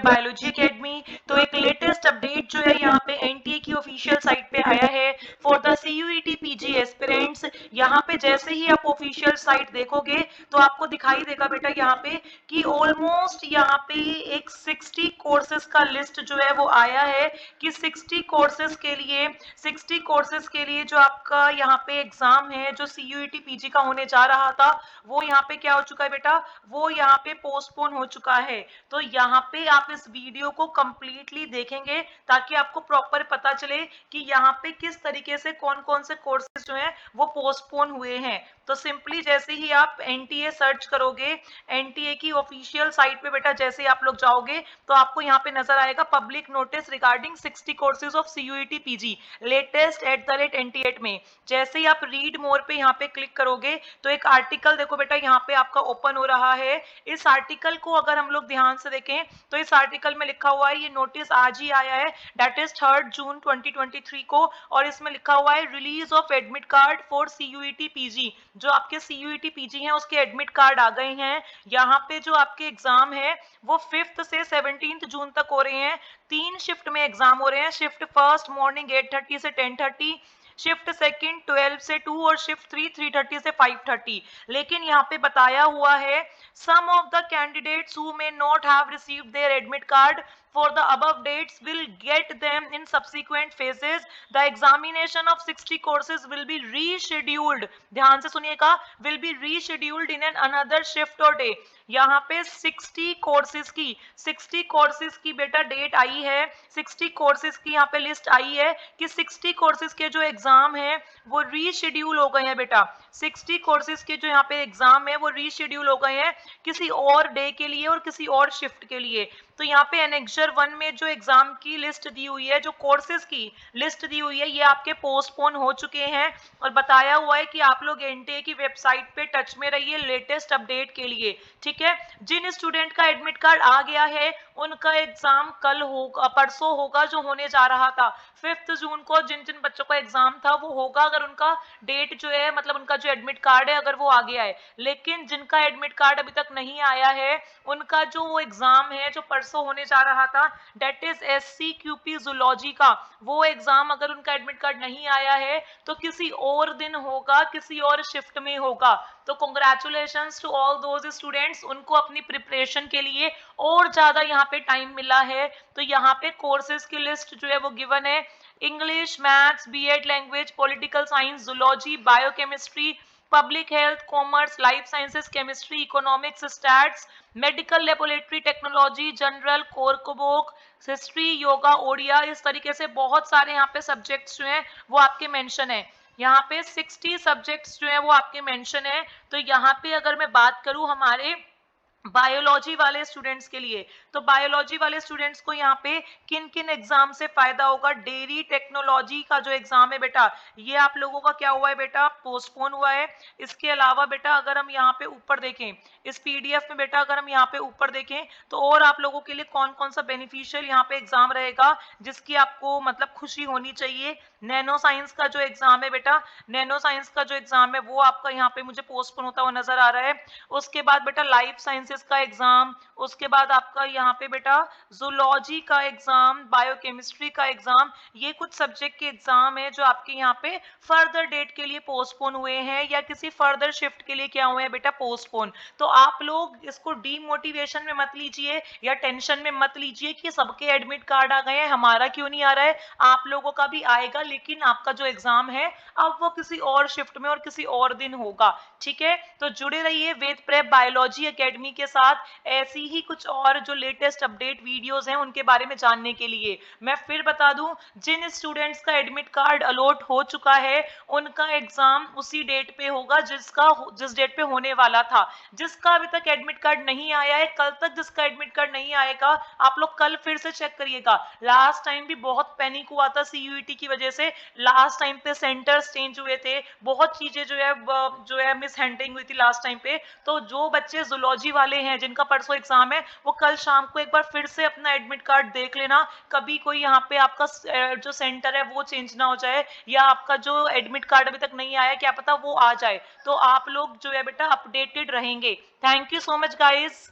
Biology academy. तो एक latest update जो है यहाँ पे एनटीए की ऑफिशियल साइट पे आया है for the CUET PG aspirants. यहाँ पे जैसे ही आप ऑफिशियल साइट देखोगे तो आपको दिखाई देगा बेटा यहाँ पे कि ऑलमोस्ट यहाँ पे एक 60 कोर्सेज का लिस्ट जो है वो आया है कि 60 कोर्सेज के लिए जो आपका यहाँ पे एग्जाम है जो सीयूईटी पीजी का होने जा रहा था वो यहाँ पे क्या हो चुका है बेटा, वो यहाँ पे पोस्टपोन हो चुका है। तो यहाँ पे आप इस वीडियो को कंप्लीटली देखेंगे ताकि आपको प्रॉपर पता चले कि यहाँ पे किस तरीके से कौन कौन से कोर्सेज जो हैं वो पोस्टपोन हुए हैं। तो सिंपली जैसे ही आप एनटीए सर्च करोगे, एनटीए की ऑफिशियल साइट पे बेटा जैसे ही आप लोग जाओगे तो आपको यहाँ पे नजर आएगा public notice regarding 60 courses of CUET PG latest @NTA में। जैसे ही आप रीड मोर पे यहाँ पे क्लिक करोगे तो एक आर्टिकल देखो बेटा यहाँ पे आपका ओपन हो रहा है। इस आर्टिकल को अगर हम लोग ध्यान से देखें तो इस आर्टिकल में लिखा हुआ है, ये नोटिस आज ही आया है, दैट इज 3 जून 2023 को, और इसमें लिखा हुआ है release of admit card for CUET PG. जो आपके सीयूईटी पीजी हैं उसके एडमिट कार्ड आ गए हैं। यहाँ पे जो आपके एग्जाम है वो 5 से 17 जून तक हो रहे हैं। 3 शिफ्ट में एग्जाम हो रहे हैं। शिफ्ट फर्स्ट मॉर्निंग 8:30 से 10:30, शिफ्ट सेकंड 12 से 2 और शिफ्ट 3:30 से 5:30। लेकिन यहाँ पे बताया हुआ है some of the candidates who may not have received their admit card for the above dates will get them in subsequent phases. The examination of 60 courses will be rescheduled, ध्यान से सुनिएगा, will be rescheduled in an another shift or day। यहाँ पे 60 courses की बेटा date आई है, 60 courses की यहाँ पे लिस्ट आई है कि 60 कोर्सेज के जो एग्जाम है वो रीशेड्यूल हो गए हैं बेटा। 60 कोर्सेज के जो यहाँ पे एग्जाम है वो रीशेड्यूल हो गए हैं किसी और डे के लिए और किसी और शिफ्ट के लिए। तो यहाँ पे एनेक्सर 1 में जो एग्जाम की लिस्ट दी हुई है, जो कोर्सेज की लिस्ट दी हुई है, ये आपके पोस्टपोन हो चुके हैं और बताया हुआ है कि आप लोग एनटीए की वेबसाइट पे टच में रहिए लेटेस्ट अपडेट के लिए। ठीक है, जिन स्टूडेंट का एडमिट कार्ड आ गया है उनका एग्जाम कल होगा, परसों होगा, जो होने जा रहा था 5 जून को। जिन जिन बच्चों का एग्जाम था वो होगा अगर उनका डेट जो है, मतलब उनका जो एडमिट कार्ड है अगर वो आ गया है। लेकिन जिनका एडमिट कार्ड अभी तक नहीं आया है उनका जो वो एग्जाम है जो परसों होने जा रहा था, डेट इज SCQP जूलॉजी का, वो एग्जाम अगर उनका एडमिट कार्ड नहीं आया है तो किसी और दिन होगा, किसी और शिफ्ट में होगा। तो congratulations to all those students, उनको अपनी प्रिपरेशन के लिए और ज्यादा यहाँ पे टाइम मिला है। तो यहाँ पे कोर्सेज की लिस्ट जो है वो गिवन है, English, maths, BEd language, political science, zoology, biochemistry, public health, commerce, life sciences, chemistry, economics, stats, medical laboratory technology, general, कोरकोबोक, हिस्ट्री, योगा, ओडिया, इस तरीके से बहुत सारे यहाँ पे सब्जेक्ट्स जो हैं वो आपके मेंशन है। यहाँ पे 60 सब्जेक्ट्स जो है वो आपके मेंशन है। तो यहाँ पे अगर मैं बात करूं हमारे बायोलॉजी वाले स्टूडेंट्स के लिए, तो बायोलॉजी वाले स्टूडेंट्स को यहाँ पे किन किन एग्जाम से फायदा होगा, डेयरी टेक्नोलॉजी का जो एग्जाम है बेटा ये आप लोगों का क्या हुआ है बेटा, पोस्टपोन हुआ है। इसके अलावा बेटा अगर हम यहाँ पे ऊपर देखें इस पीडीएफ में बेटा, अगर हम यहाँ पे ऊपर देखें तो और आप लोगों के लिए कौन कौन सा बेनिफिशियल यहाँ पे एग्जाम रहेगा जिसकी आपको मतलब खुशी होनी चाहिए। नैनो साइंस का जो एग्जाम है बेटा, नैनो साइंस का जो एग्जाम है वो आपका यहाँ पे मुझे पोस्टपोन होता हुआ नजर आ रहा है। उसके बाद बेटा लाइफ साइंसेस का एग्जाम, उसके बाद आपका यहाँ पे बेटा जूलॉजी का एग्जाम, बायोकेमिस्ट्री का एग्जाम, ये कुछ सब्जेक्ट के एग्जाम है जो आपके यहाँ पे फर्दर डेट के लिए पोस्टपोन हुए हैं या किसी फर्दर शिफ्ट के लिए क्या हुए हैं बेटा, पोस्टपोन। तो आप लोग इसको डीमोटिवेशन में मत लीजिए या टेंशन में मत लीजिए कि सबके एडमिट कार्ड आ गए हैं, हमारा क्यों नहीं आ रहा है। आप लोगों का भी आएगा, लेकिन आपका जो एग्जाम है अब वो किसी और शिफ्ट में और किसी और दिन होगा। ठीक है, तो जुड़े रहिए वेद प्रेप बायोलॉजी एकेडमी के साथ ऐसी ही कुछ और जो लेटेस्ट अपडेट वीडियोस हैं उनके बारे में जानने के लिए। मैं फिर बता दूं, जिन स्टूडेंट्स का एडमिट कार्ड अलॉट हो चुका है उनका एग्जाम उसी डेट पे होगा जिस डेट पे होने वाला था। जिसका अभी तक एडमिट कार्ड नहीं आया है, कल तक जिसका एडमिट कार्ड नहीं आएगा, आप लोग कल फिर से चेक करिएगा। लास्ट टाइम भी बहुत पैनिक हुआ था सीयूईटी की वजह से, लास्ट टाइम पे सेंटर्स चेंज हुए थे, बहुत चीजें जो है मिस हैंडलिंग हुई थी लास्ट टाइम पे। तो जो बच्चे जूलॉजी वाले हैं जिनका परसों एग्जाम है वो कल शाम को एक बार फिर से अपना एडमिट कार्ड देख लेना, कभी कोई यहाँ पे आपका जो सेंटर है वो चेंज ना हो जाए या आपका जो एडमिट कार्ड अभी तक नहीं आया क्या पता वो आ जाए। तो आप लोग जो है बेटा अपडेटेड रहेंगे। Thank you so much guys.